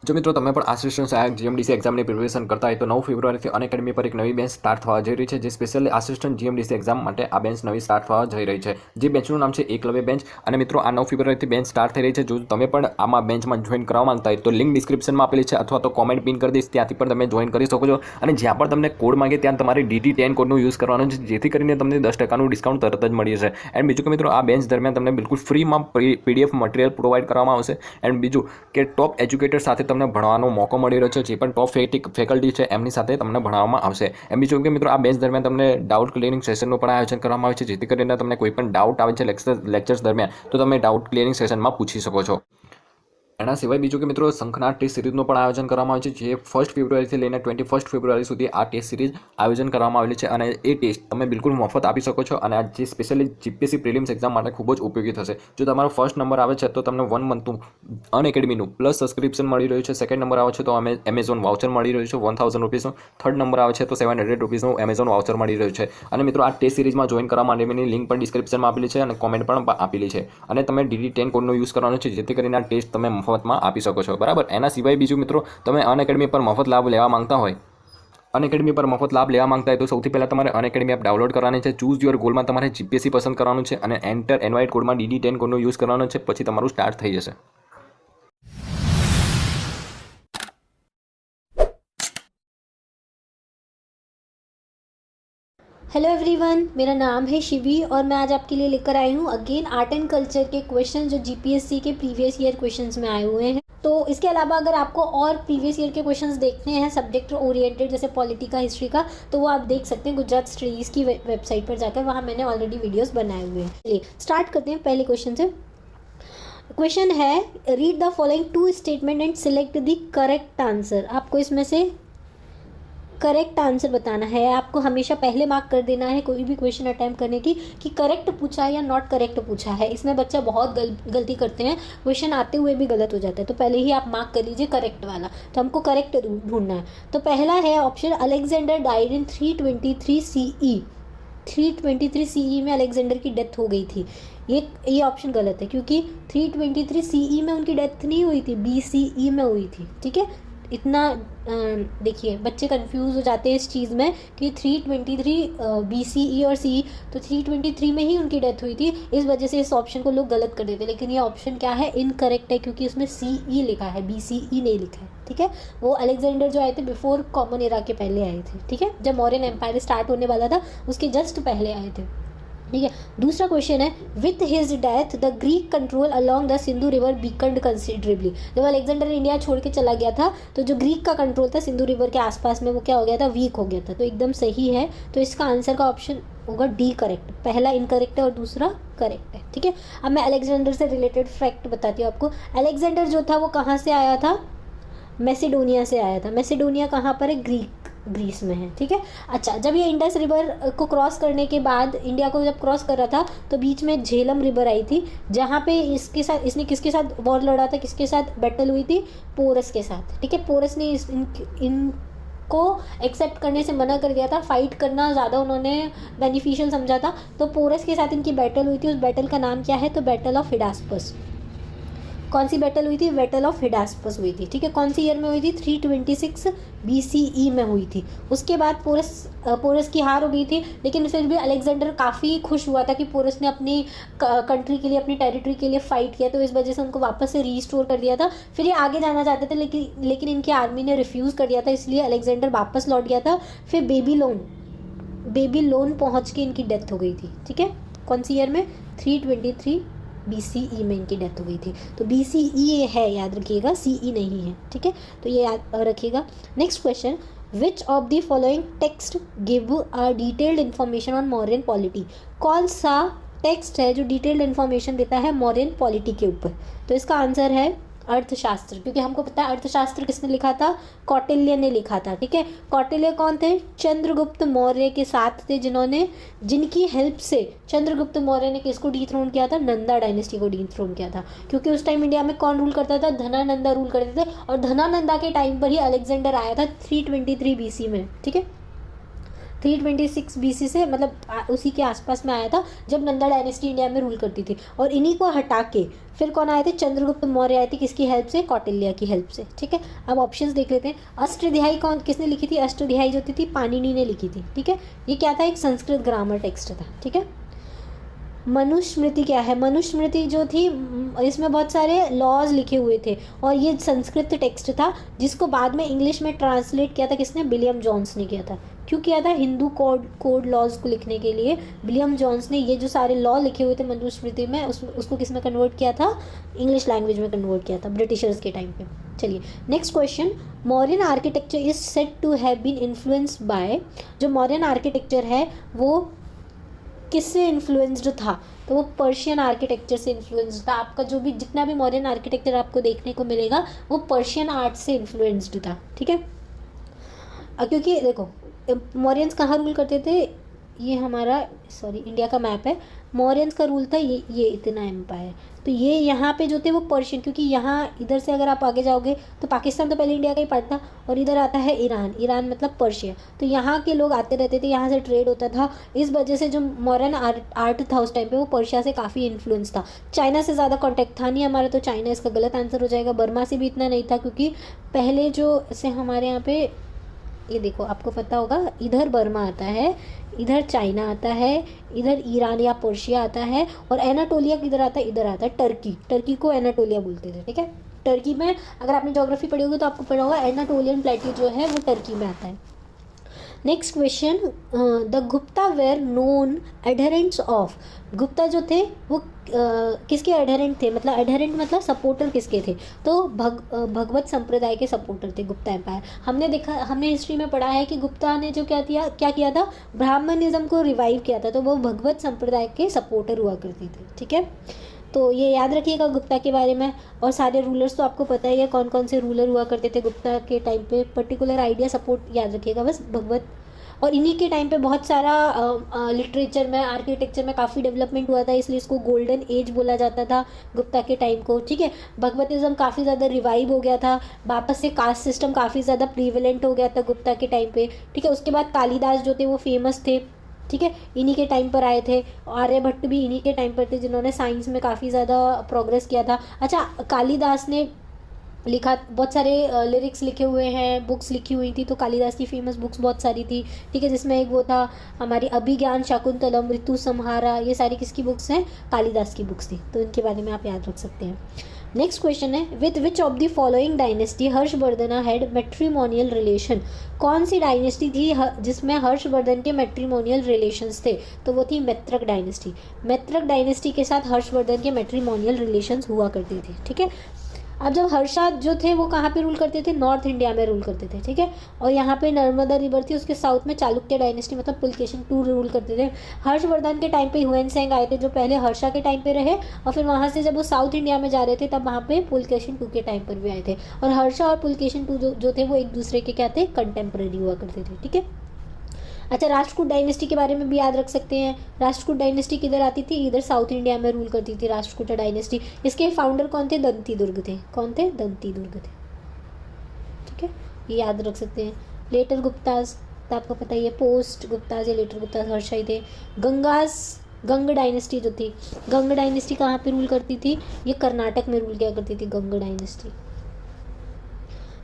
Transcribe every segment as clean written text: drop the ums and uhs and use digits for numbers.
જો મિત્રો તમે પણ આસિસ્ટન્ટ સહાયક જીએમડીસી એક્ઝામની પ્રિપેરેશન કરતા હોય તો 9 ફેબ્રુઆરીથી અનએકેડમી પર એક નવી બેન્ચ સ્ટાર્ટ થવા જઈ રહી છે, જે સ્પેશિયલી આસિસ્ટન્ટ જીએમડીસી એક્ઝામ માટે આ બેન્ચ નવી સ્ટાર્ટ થવા જઈ રહી છે, જે બેન્ચનું નામ છે એકલવ્ય બેન્ચ। અને મિત્રો આ 9 ફેબ્રુઆરીથી બેન્ચ સ્ટાર્ટ થઈ રહી છે। જો તમે પણ આમાં બેન્ચમાં જોઈન કરવા માંગતા હોય તો લિંક ડિસ્ક્રિપ્શનમાં આપેલી છે અથવા તો કોમેન્ટ પિન કરી દઈશ, ત્યાંથી પણ તમે જોઈન કરી શકો છો। અને જ્યાં પણ તમને કોડ માંગે ત્યાં તમારે DT10 કોડનો યુઝ કરવાનો છે, જેથી કરીને તમને 10% ડિસ્કાઉન્ટ તરત જ મળી જશે। એન્ડ બીજું કે મિત્રો આ બેન્ચ દરમિયાન તમને બિલકુલ ફ્રીમાં PDF મટીરિયલ પ્રોવાઈડ કરવામાં આવશે। એન્ડ બીજું કે ટોપ એજ્યુકેટર સાથે તમને ભણવાનો મોકો મળી રહ્યો છે, જે પણ ટોપ ફેકલ્ટી છે એમની સાથે તમને ભણાવવામાં આવશે। એમ બીજું કે મિત્રો આ બેન્ચ દરમિયાન તમને ડાઉટ ક્લિયરિંગ સેશનનું પણ આયોજન કરવામાં આવે છે, જેથી કરીને તમને કોઈ પણ ડાઉટ આવે છે લેક્ચર્સ દરમિયાન તો તમે ડાઉટ ક્લિયરિંગ સેશનમાં પૂછી શકો છો। એના સિવાય બીજું કે મિત્રો શંખનાદ ટેસ્ટ સિરીઝનું પણ આયોજન કરવામાં આવે છે, જે 1 ફેબ્રુઆરીથી લઈને 21 ફેબ્રુઆરી સુધી આ ટેસ્ટ સિરીઝ આયોજન કરવામાં આવેલી છે। અને એ ટેસ્ટ તમે બિલકુલ મફત આપી શકો છો અને આ જે સ્પેશિયલી જીપીએસસી પ્રિલિમ્સ એક્ઝામ માટે ખૂબ જ ઉપયોગી થશે। જો તમારો ફર્સ્ટ નંબર આવે છે તો તમને 1 મંથનું અનએકેડમીનું પ્લસ સબસ્ક્રિપ્શન મળી રહ્યું છે, સેકન્ડ નંબર આવે છે તો એમેઝોન વાઉચર મળી રહ્યું છે 1000 રૂપીસનું, થર્ડ નંબર આવે છે તો 700 રૂપીસનું એમેઝોન વાઉચર મળી રહ્યું છે। અને મિત્રો આ ટેસ્ટ સિરીઝમાં જોઈન કરવા માટેની લિંક પણ ડિસ્ક્રિપ્શનમાં આપેલી છે અને કોમેન્ટ પણ આપેલી છે। અને તમે DT10 કોડનો યુઝ કરવાનો છે, જેથી કરીને આ ટેસ્ટ તમે મફતમાં આપી શકો છો, બરાબર। એના સિવાય બીજું મિત્રો તમે અનએકેડમી પર મફત લાભ લેવા માંગતા હોય તો સૌથી પહેલાં તમારે અનએકેડમી એપ ડાઉનલોડ કરવાની છે। ચૂઝ યોર ગોલમાં તમારે જીપીએસસી પસંદ કરવાનું છે અને એન્ટર ઇન્વાઇટ કોડમાં DT10 કોડનો યુઝ કરવાનો છે, પછી તમારું સ્ટાર્ટ થઈ જશે। हेलो एवरीवन, मेरा नाम है शिवी और मैं आज आपके लिए लेकर आई हूँ अगेन आर्ट एंड कल्चर के क्वेश्चन जो जीपीएससी के प्रीवियस ईयर क्वेश्चंस में आए हुए हैं। तो इसके अलावा अगर आपको और प्रीवियस ईयर के क्वेश्चंस देखने हैं सब्जेक्ट ओरिएंटेड जैसे पॉलिटी का, हिस्ट्री का, तो वो आप देख सकते हैं गुजरात स्टडीज़ की वेबसाइट पर जाकर, वहाँ मैंने ऑलरेडी वीडियोज़ बनाए हुए हैं। चलिए स्टार्ट करते हैं पहले क्वेश्चन से। क्वेश्चन है read the following 2 statement and select the correct answer. आपको इसमें से करेक्ट आंसर बताना है। आपको हमेशा पहले मार्क कर देना है कोई भी क्वेश्चन अटैम्प्ट करने की कि करेक्ट पूछा है या नॉट करेक्ट पूछा है। इसमें बच्चा बहुत गलती करते हैं, क्वेश्चन आते हुए भी गलत हो जाता है, तो पहले ही आप मार्क कर लीजिए करेक्ट वाला। तो हमको करेक्ट ढूंढना है। तो पहला है option Alexander died in 323 CE। 323 CE में अलेक्जेंडर की डेथ हो गई थी। ये ऑप्शन गलत है, क्योंकि 323 CE में उनकी डेथ नहीं हुई थी, BCE में हुई थी। ठीक है, इतना देखिए बच्चे कंफ्यूज हो जाते हैं इस चीज़ में कि 323 BCE और CE, तो 323 में ही उनकी डेथ हुई थी, इस वजह से इस ऑप्शन को लोग गलत कर देते हैं। लेकिन ये ऑप्शन क्या है, इनकरेक्ट है, क्योंकि इसमें CE लिखा है, BCE नहीं लिखा है। ठीक है, वो अलेक्जेंडर जो आए थे बिफोर कॉमन एरा के पहले आए थे। ठीक है, जब मौर्यन एम्पायर स्टार्ट होने वाला था उसके जस्ट पहले आए थे। ठीक है, दूसरा क्वेश्चन है with his death the Greek control along the Sindhu river weakened considerably. जब अलेक्जेंडर इंडिया छोड़ के चला गया था तो जो ग्रीक का कंट्रोल था सिंधु रिवर के आसपास में, वो क्या हो गया था, वीक हो गया था। तो एकदम सही है, तो इसका आंसर का ऑप्शन होगा डी करेक्ट। पहला इनकरेक्ट है और दूसरा करेक्ट है। ठीक है, अब मैं अलेक्जेंडर से रिलेटेड फैक्ट बताती हूँ आपको। अलेक्जेंडर जो था वो कहाँ से आया था, मैसेडोनिया से आया था। मैसेडोनिया कहाँ पर है, ग्रीस में है। ठीक है, अच्छा, जब ये इंडस रिवर को क्रॉस करने के बाद, इंडिया को जब क्रॉस कर रहा था तो बीच में झेलम रिवर आई थी, जहाँ पे इसने किसके साथ वॉर लड़ा था, किसके साथ बैटल हुई थी, पोरस के साथ। ठीक है, पोरस ने इनको एक्सेप्ट करने से मना कर दिया था, फाइट करना ज़्यादा उन्होंने बेनिफिशियल समझा था, तो पोरस के साथ इनकी बैटल हुई थी। उस बैटल का नाम क्या है, तो बैटल ऑफ हिडास्पस। कौन सी बैटल हुई थी, बैटल ऑफ हिडास्पस हुई थी। ठीक है, कौन सी ईयर में हुई थी, 326 BCE में हुई थी। उसके बाद पोरस की हार हो गई थी, लेकिन फिर भी अलेक्जेंडर काफ़ी खुश हुआ था कि पोरस ने अपनी कंट्री के लिए, अपनी टेरिटरी के लिए फाइट किया, तो इस वजह से उनको वापस से रीस्टोर कर दिया था। फिर ये आगे जाना चाहते थे, लेकिन इनकी आर्मी ने रिफ्यूज़ कर दिया था, इसलिए अलेक्जेंडर वापस लौट गया था। फिर बेबीलोन पहुँच के इनकी डेथ हो गई थी। ठीक है, कौन सी ईयर में, 323 BCE में इनकी डेथ हो गई थी। तो BCE है, याद रखिएगा, CE नहीं है। ठीक है, तो ये याद रखिएगा। Next question, which of the following text give a detailed information on Mauryan polity. कौन सा टेक्स्ट है जो डिटेल्ड इन्फॉर्मेशन देता है मौर्यन पॉलिटी के ऊपर। तो इसका आंसर है अर्थशास्त्र, क्योंकि हमको पता है अर्थशास्त्र किसने लिखा था, कौटिल्य ने लिखा था। ठीक है, कौटिल्य कौन थे, चंद्रगुप्त मौर्य के साथ थे, जिनकी हेल्प से चंद्रगुप्त मौर्य ने किसको डिथ्रोन किया था, नंदा डायनेस्टी को डिथ्रोन किया था। क्योंकि उस टाइम इंडिया में कौन रूल करता था, धनानंदा रूल करते थे, और धनानंदा के टाइम पर ही अलेक्जेंडर आया था 323 BC में। ठीक है, 326 BC से, मतलब उसी के आसपास में आया था जब नंदा डायनेस्टी इंडिया में रूल करती थी। और इन्हीं को हटा के फिर कौन आए थे? चंद्रगुप्त मौर्य आए थे। किसकी हेल्प से? कौटिल्य की हेल्प से। ठीक है, अब ऑप्शंस देख लेते हैं। अष्टाध्यायी किसने लिखी थी? अष्टाध्यायी जो थी पाणिनि ने लिखी थी। ठीक है, ये क्या था? एक संस्कृत ग्रामर टेक्स्ट था। ठीक है, मनुस्मृति क्या है? मनुस्मृति जो थी इसमें बहुत सारे लॉज लिखे हुए थे और ये संस्कृत टेक्स्ट था जिसको बाद में इंग्लिश में ट्रांसलेट किया था किसने? विलियम जोन्स ने किया था। क्यों किया था? हिंदू कोड लॉज को लिखने के लिए विलियम जोन्स ने ये जो सारे लॉ लिखे हुए थे मनुस्मृति में उसको किस में कन्वर्ट किया था? इंग्लिश लैंग्वेज में कन्वर्ट किया था ब्रिटिशर्स के टाइम पे। चलिए next question. Mauryan architecture is said to have been influenced by, जो मौर्यन आर्किटेक्चर है वो किससे इन्फ्लुएंस्ड था? तो वो पर्शियन आर्किटेक्चर से इन्फ्लुएंस्ड था। आपका जो भी जितना भी मॉडर्न आर्किटेक्चर आपको देखने को मिलेगा वो पर्शियन आर्ट से इन्फ्लुएंस्ड था। ठीक है, क्योंकि देखो मौर्यंस कहाँ रूल करते थे? ये हमारा इंडिया का मैप है। मौर्यंस का रूल था ये इतना एम्पायर। तो ये यहाँ पे जो थे वो पर्शियन, क्योंकि यहाँ इधर से अगर आप आगे जाओगे तो पाकिस्तान तो पहले इंडिया का ही पार्ट था और इधर आता है ईरान मतलब पर्शिया। तो यहाँ के लोग आते रहते थे, यहाँ से ट्रेड होता था। इस वजह से जो मॉडर्न आर्ट था उस टाइम पे वो पर्शिया से काफ़ी इन्फ्लुएंस था। चाइना से ज़्यादा कॉन्टैक्ट था नहीं हमारा, तो चाइना इसका गलत आंसर हो जाएगा। बर्मा से भी इतना नहीं था क्योंकि पहले जो से हमारे यहाँ पे ये देखो आपको पता होगा, इधर बर्मा आता है, इधर चाइना आता है, इधर ईरान या पर्शिया आता है और एनाटोलिया किधर आता है? इधर आता है टर्की को एनाटोलिया बोलते थे। ठीक है, टर्की में अगर आपने ज्योग्राफी पढ़ी होगी तो आपको पढ़ा होगा एनाटोलियन प्लेट्यू जो है वो टर्की में आता है। Next question, the Gupta were known adherents of. Gupta जो थे वो किसके एडहेरेंट थे? मतलब एडहेरेंट मतलब सपोर्टर किसके थे? तो भगवत संप्रदाय के सपोर्टर थे गुप्ता एम्पायर। हमने हिस्ट्री में पढ़ा है कि गुप्ता ने जो क्या किया था? ब्राह्मणिज्म को रिवाइव किया था। तो वो भगवत संप्रदाय के सपोर्टर हुआ करती थी। ठीक है, तो ये याद रखिएगा गुप्ता के बारे में। और सारे रूलर्स तो आपको पता ही है कौन कौन से रूलर हुआ करते थे गुप्ता के टाइम पे। पर्टिकुलर आइडिया सपोर्ट याद रखिएगा बस, भगवत। और इन्हीं के टाइम पे बहुत सारा लिटरेचर में, आर्किटेक्चर में काफ़ी डेवलपमेंट हुआ था, इसलिए इसको गोल्डन एज बोला जाता था गुप्ता के टाइम को। ठीक है, भगवतिज्म काफ़ी ज़्यादा रिवाइव हो गया था, वापस से कास्ट सिस्टम काफ़ी ज़्यादा प्रीवेलेंट हो गया था गुप्ता के टाइम पे। ठीक है, उसके बाद कालिदास जो थे वो फेमस थे। ठीक है, इन्हीं के टाइम पर आए थे। आर्यभट्ट भी इन्हीं के टाइम पर थे जिन्होंने साइंस में काफ़ी ज़्यादा प्रोग्रेस किया था। अच्छा, कालिदास ने लिखा, बहुत सारे लिरिक्स लिखे हुए हैं, बुक्स लिखी हुई थी। तो कालिदास की फेमस बुक्स बहुत सारी थी। ठीक है, जिसमें एक वो था हमारी अभिज्ञान शाकुंतलम, ऋतु संहारा, ये सारी किसकी बुक्स हैं? कालिदास की बुक्स थी। तो इनके बारे में आप याद रख सकते हैं। नेक्स्ट क्वेश्चन है, with which of the following dynasty Harshvardhan had matrimonial relation. कौन सी डायनेस्टी थी जिसमें हर्षवर्धन के मैट्रिमोनियल रिलेशंस थे? तो वो थी मैत्रक डायनेस्टी। मैत्रक डायनेस्टी के साथ हर्षवर्धन के मैट्रिमोनियल रिलेशंस हुआ करते थे। ठीक है, अब जब हर्षा जो थे वो कहाँ पे रूल करते थे? नॉर्थ इंडिया में रूल करते थे। ठीक है, और यहाँ पे नर्मदा रिवर थी, उसके साउथ में चालुक्य डायनेस्टी मतलब पुलकेशिन II रूल करते थे। हर्षवर्धन के टाइम पे ह्यूएन आए थे जो पहले हर्षा के टाइम पे रहे, और फिर वहाँ से जब वो साउथ इंडिया में जा रहे थे तब वहाँ पे पुलकेशिन II के टाइम पर भी आए थे। और हर्षा और पुलकेशिन II जो थे वो एक दूसरे के क्या थे? कंटेम्प्रेरी हुआ करते थे। ठीक है, अच्छा, राष्ट्रकूट डायनेस्टी के बारे में भी याद रख सकते हैं। राष्ट्रकूट डायनेस्टी किधर आती थी? इधर साउथ इंडिया में रूल करती थी राष्ट्रकूट डायनेस्टी। इसके फाउंडर कौन थे? दंती दुर्ग थे। कौन थे? दंती दुर्ग थे। ठीक है, ये याद रख सकते हैं। लेटर गुप्ताज तो आपको पता ही है, पोस्ट गुप्ताज या लेटर गुप्ताज हर्षाई थे। गंग डायनेस्टी जो थी, गंग डायनेस्टी कहाँ पे रूल करती थी? ये कर्नाटक में रूल किया करती थी गंग डायनेस्टी।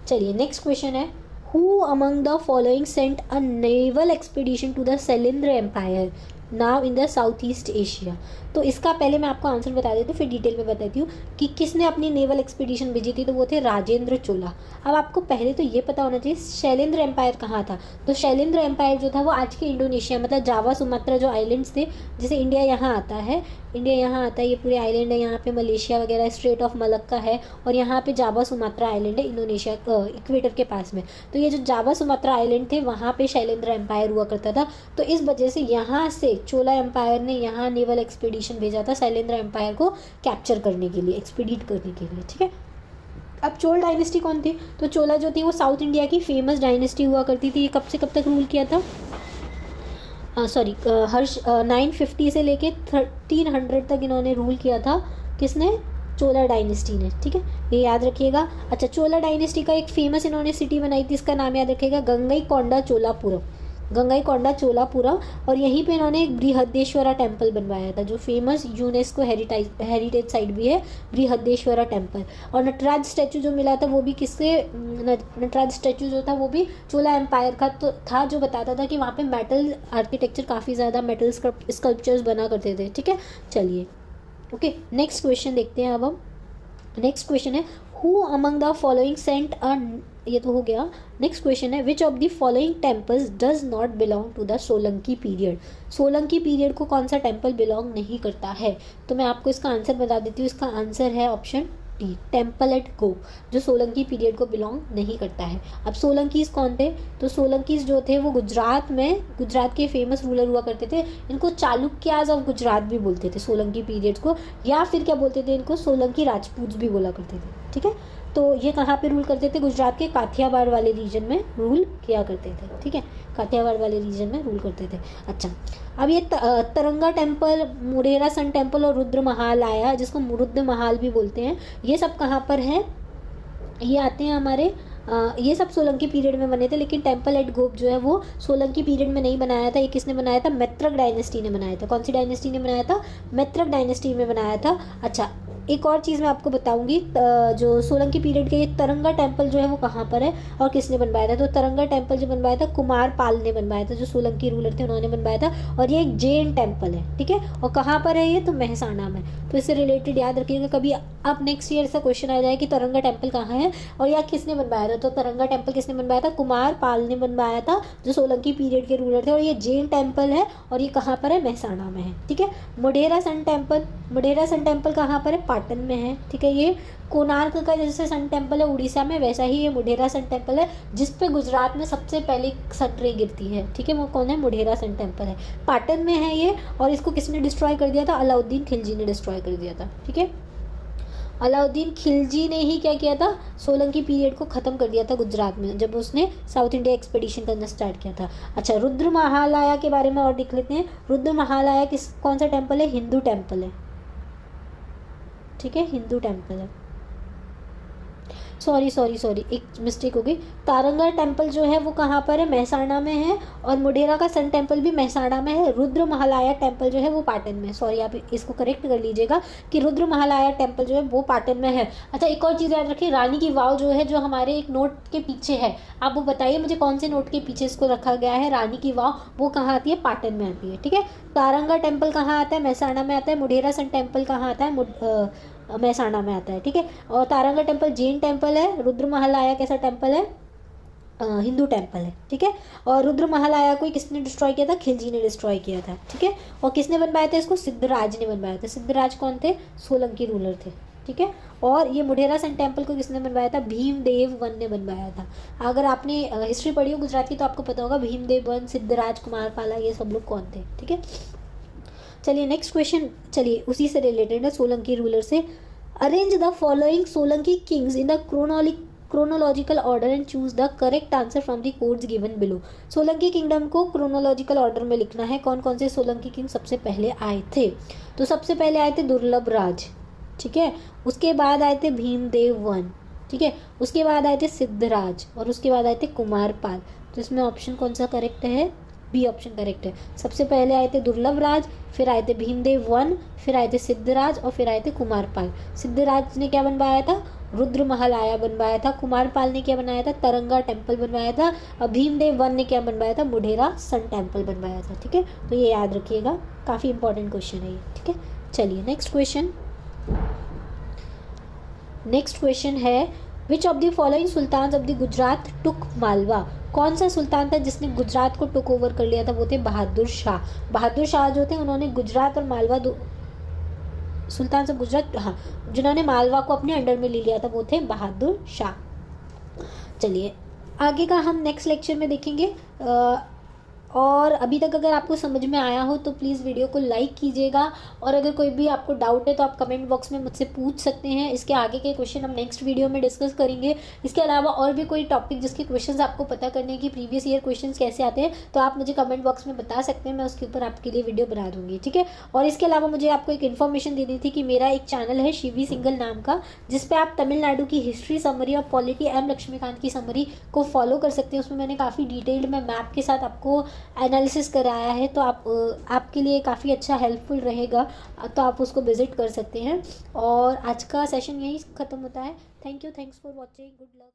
चलिए नेक्स्ट क्वेश्चन है, Who among the following sent a naval expedition to the Sailendra Empire now in the Southeast Asia? तो इसका पहले मैं आपको आंसर बता देती हूँ, फिर डिटेल में बताती हूँ कि किसने अपनी नेवल एक्सपीडिशन भेजी थी। तो वो थे राजेंद्र चोला। अब आपको पहले तो ये पता होना चाहिए शैलेंद्र एम्पायर कहाँ था। तो शैलेंद्र एम्पायर जो था वो आज के इंडोनेशिया मतलब जावा सुमात्रा जो आइलैंड्स थे, जैसे इंडिया यहाँ आता है, ये पूरे आइलैंड है, यहाँ पे मलेशिया वगैरह, स्ट्रेट ऑफ मलक्का है, और यहाँ पे जावा सुमात्रा आइलैंड है इंडोनेशिया इक्वेटर के पास में। तो ये जो जावा सुमात्रा आइलैंड थे वहाँ पे शैलेंद्र एम्पायर हुआ करता था। तो इस वजह से यहाँ से चोला एम्पायर ने यहाँ नेवल एक्सपीडिशन भेजा था शैलेंद्र एम्पायर को कैप्चर करने के लिए, एक्सपीडिट करने के लिए। ठीक है, अब चोल डायनेस्टी कौन थी? तो चोला जो थी वो साउथ इंडिया की फेमस डायनेस्टी हुआ करती थी। ये कब से कब तक रूल किया था? 950 से लेके 1300 तक इन्होंने रूल किया था। किसने? चोला डायनेस्टी ने। ठीक है, ये याद रखिएगा। अच्छा, चोला डायनेस्टी का एक फेमस इन्होंने सिटी बनाई थी, इसका नाम याद रखिएगा, गंगईकोंडा चोलापुरम। गंगाईकोंडा चोलापुरा, और यहीं पे इन्होंने एक बृहदेश्वरा टेम्पल बनवाया था जो फेमस यूनेस्को हेरिटेज साइट भी है, बृहदेश्वरा टेम्पल। और नटराज स्टैचू जो मिला था वो भी किससे, नटराज स्टैचू जो था वो भी चोला एम्पायर का तो था, जो बताता था कि वहाँ पे मेटल आर्किटेक्चर काफ़ी ज़्यादा मेटल स्कल्पचर्स बना करते थे। ठीक है, चलिए ओके, नेक्स्ट क्वेश्चन देखते हैं। अब हम नेक्स्ट क्वेश्चन है who among the following saint a, ये तो हो गया। नेक्स्ट क्वेश्चन है which of the following temples does not belong to the Solanki period. Solanki period को कौन सा टेम्पल बिलोंग नहीं करता है? तो मैं आपको इसका आंसर बता देती हूँ। इसका आंसर है ऑप्शन डी, टेम्पल एट गोप, जो सोलंकी पीरियड को बिलोंग नहीं करता है। अब सोलंकीज कौन थे? तो सोलंकीज जो थे वो गुजरात के फेमस रूलर हुआ करते थे। इनको चालुक्याज ऑफ गुजरात भी बोलते थे सोलंकी पीरियड को, या फिर क्या बोलते थे इनको, सोलंकी राजपूत भी बोला करते थे। ठीक है, तो ये कहाँ पे रूल करते थे? गुजरात के काठियावाड़ वाले रीजन में रूल किया करते थे। ठीक है, काठियावाड़ वाले रीजन में रूल करते थे। अच्छा, अब ये तरंगा टेम्पल, मुडेरा सन टेम्पल और रुद्र महाल आया, जिसको रुद्र महाल भी बोलते हैं, ये सब कहाँ पर है? ये आते हैं हमारे ये सब सोलंकी पीरियड में बने थे, लेकिन टेम्पल एट गोप जो है वो सोलंकी पीरियड में नहीं बनाया था। ये किसने बनाया था? मैत्रक डायनेस्टी ने बनाया था। कौन सी डायनेस्टी ने बनाया था? मैत्रक डायनेस्टी में बनाया था। अच्छा, एक और चीज़ मैं आपको बताऊंगी, जो सोलंकी पीरियड के ये तरंगा टेम्पल जो है वो कहाँ पर है और किसने बनवाया था? तो तरंगा टेम्पल जो बनवाया था कुमार पाल ने बनवाया था, जो सोलंकी रूलर थे उन्होंने बनवाया था। और ये एक जैन टेम्पल है। ठीक है, और कहाँ पर है ये? तो महसाणा में। तो इससे रिलेटेड याद रखिएगा, कभी अब नेक्स्ट ईयर ऐसा क्वेश्चन आ जाए कि तरंगा टेम्पल कहाँ है और या किसने बनवाया था। तो तरंगा टेम्पल किसने बनवाया था? कुमार पाल ने बनवाया था, जो सोलंकी पीरियड के रूलर थे। और ये जैन टेम्पल है और ये कहाँ पर है? महसाणा में है। ठीक है, मुडेरा सन टेम्पल कहाँ पर है? पाटन में है। ठीक है, ये कोणार्क का जैसे सन टेम्पल है उड़ीसा में, वैसा ही ये मुडेरा सन टेम्पल है, जिस पे गुजरात में सबसे पहले सटरे गिरती है। ठीक है, वो कौन है? मुडेरा सन टेम्पल है, पाटन में है ये। और इसको किसने डिस्ट्रॉय कर दिया था? अलाउद्दीन खिलजी ने डिस्ट्रॉय कर दिया था। ठीक है, अलाउद्दीन खिलजी ने ही क्या किया था? सोलंकी पीरियड को ख़त्म कर दिया था गुजरात में, जब उसने साउथ इंडिया एक्सपेडिशन करना स्टार्ट किया था। अच्छा, रुद्र महालया के बारे में और देख लेते हैं। रुद्र महालया कौन सा टेम्पल है? हिंदू टेम्पल है। ठीक है, हिंदू टेम्पल है। सॉरी एक मिस्टेक हो गई। तारंगा टेम्पल जो है वो कहाँ पर है? महसाणा में है। और मुडेरा का सन टेम्पल भी महसाणा में है। रुद्र महालया टेम्पल जो है वो पाटन में। सॉरी, आप इसको करेक्ट कर लीजिएगा कि रुद्र महालया टेम्पल जो है वो पाटन में है। अच्छा, एक और चीज़ याद रखिए, रानी की वाव जो है, जो हमारे एक नोट के पीछे है, आप वो बताइए मुझे कौन से नोट के पीछे इसको रखा गया है। रानी की वाव वो कहाँ आती है? पाटन में आती है। ठीक है, तारंगा टेम्पल कहाँ आता है? महसाणा में आता है। मुडेरा सन टेम्पल कहाँ आता है? महसाणा में आता है। ठीक है, और तारंगा टेम्पल जैन टेम्पल है। रुद्र महालया कैसा टेम्पल है? हिंदू टेम्पल है। ठीक है, और रुद्र महालया को किसने डिस्ट्रॉय किया था? खिलजी ने डिस्ट्रॉय किया था। ठीक है, और किसने बनवाया था इसको? सिद्धराज ने बनवाया था। सिद्धराज कौन थे? सोलंकी रूलर थे। ठीक है, और ये मुडेरा सन टेम्पल को किसने बनवाया था? भीमदेव वन ने बनवाया था। अगर आपने हिस्ट्री पढ़ी हो गुजरात की तो आपको पता होगा भीमदेव वन, सिद्धराज, कुमारपाला, ये सब लोग कौन थे। ठीक है, चलिए नेक्स्ट क्वेश्चन, चलिए उसी से रिलेटेड है, सोलंकी रूलर से। Arrange the following Solanki kings in the chronological order and choose the correct answer from the codes given below. Solanki kingdom को क्रोनोलॉजिकल ऑर्डर में लिखना है। कौन कौन से सोलंकी किंग सबसे पहले आए थे? तो सबसे पहले आए थे दुर्लभ राज। ठीक है, उसके बाद आए थे भीमदेव वन। ठीक है, उसके बाद आए थे सिद्धराज, और उसके बाद आए थे कुमारपाल। तो इसमें ऑप्शन कौन सा करेक्ट है? बी ऑप्शन करेक्ट है। सबसे पहले आए थे दुर्लभ राज, फिर आए थे भीमदेव वन, फिर आए थे सिद्धराज, और फिर आए थे कुमारपाल। सिद्धराज ने क्या बनवाया था? रुद्र महालया बनवाया था। कुमारपाल ने क्या बनाया था? तरंगा टेम्पल बनवाया था। और भीमदेव वन ने क्या बनवाया था? मुडेरा सन टेम्पल बनवाया था। ठीक है, तो ये याद रखिएगा, काफ़ी इंपॉर्टेंट क्वेश्चन है ये। ठीक है, चलिए नेक्स्ट क्वेश्चन है which of the following sultan of the Gujarat took Malwa. कौन सा सुल्तान था जिसने गुजरात को टुक ओवर कर लिया था? वो थे बहादुर शाह। बहादुर शाह जो थे उन्होंने गुजरात और मालवा सुल्तान ऑफ गुजरात, हाँ, जिन्होंने मालवा को अपने अंडर में ले लिया था वो थे बहादुर शाह। चलिए आगे का हम नेक्स्ट लेक्चर में देखेंगे। और अभी तक अगर आपको समझ में आया हो तो प्लीज़ वीडियो को लाइक कीजिएगा, और अगर कोई भी आपको डाउट है तो आप कमेंट बॉक्स में मुझसे पूछ सकते हैं। इसके आगे के क्वेश्चन हम नेक्स्ट वीडियो में डिस्कस करेंगे। इसके अलावा और भी कोई टॉपिक जिसके क्वेश्चंस आपको पता करने हैं कि प्रीवियस ईयर क्वेश्चंस कैसे आते हैं, तो आप मुझे कमेंट बॉक्स में बता सकते हैं, मैं उसके ऊपर आपके लिए वीडियो बना दूँगी, ठीक है। और इसके अलावा मुझे आपको एक इन्फॉर्मेशन देनी थी कि मेरा एक चैनल है शिवी सिंगल नाम का, जिस पे आप तमिलनाडु की हिस्ट्री समरी और पॉलिटी एम लक्ष्मीकांत की समरी को फॉलो कर सकते हैं। उसमें मैंने काफ़ी डिटेल्ड में मैप के साथ आपको एनालिसिस कराया है, तो आपके लिए काफ़ी अच्छा हेल्पफुल रहेगा, तो आप उसको विज़िट कर सकते हैं। और आज का सेशन यहीं ख़त्म होता है। Thank you, thanks for watching, good luck.